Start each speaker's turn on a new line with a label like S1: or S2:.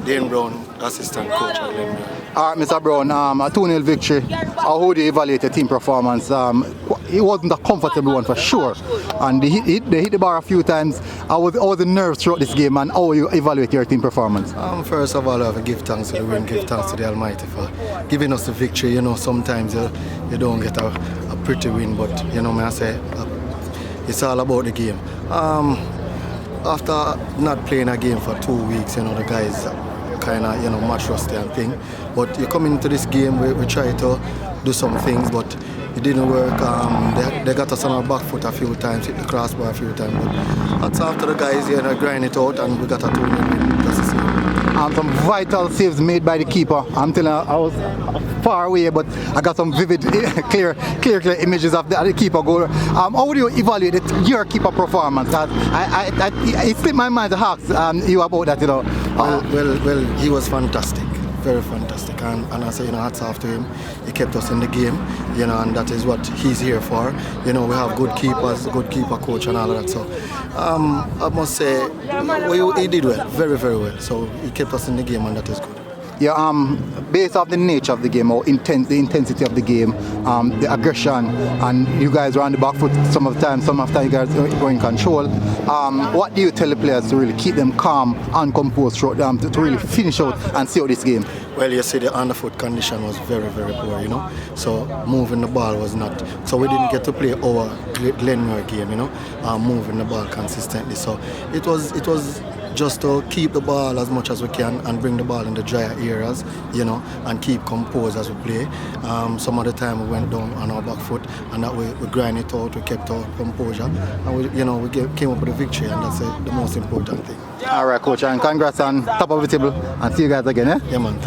S1: Dane Brown, assistant coach at Glenmuir.
S2: All right, Mr. Brown, a 2-0 victory. How would you evaluate your team performance? It wasn't a comfortable one for sure, and they hit the bar a few times. How was the nerves throughout this game, and how you evaluate your team performance?
S1: First of all, I have to give thanks to the win, give thanks to the Almighty for giving us the victory. You know, sometimes you don't get a pretty win, but you know, I say it's all about the game. After not playing a game for 2 weeks, you know, the guys kind of, you know, match rusty and thing. But you come into this game, we try to do some things, but it didn't work. They got us on our back foot a few times, hit the crossbar a few times. But that's after the guys, you know, grind it out, and we got a 2-0 win. That's the same.
S2: Some vital saves made by the keeper. I'm telling you, I was far away, but I got some vivid, clear images of the keeper goal. How would you evaluate your keeper performance? It slipped my mind to ask you about that, you know.
S1: Well, he was fantastic, very fantastic, and I say, you know, hats off to him. He kept us in the game, you know, and that is what he's here for. You know, we have good keepers, good keeper coach, and all of that. So I must say, he did well, very, very well. So he kept us in the game, and that is good.
S2: Yeah, based off the nature of the game, or the intensity of the game, the aggression, and you guys were on the back foot some of the time you guys were in control. What do you tell the players to really keep them calm and composed throughout to really finish out and see out this game?
S1: Well, you see, the underfoot condition was very, very poor, you know. So moving the ball was not. So we didn't get to play our Glenmuir game, you know, moving the ball consistently. So it was just to keep the ball as much as we can and bring the ball in the drier areas, you know, and keep composed as we play. Some of the time we went down on our back foot, and that way we grind it out, we kept our composure, and we came up with a victory, and that's the most important thing.
S2: All right, coach, and congrats on top of the table, and see you guys again.
S1: Yeah, man.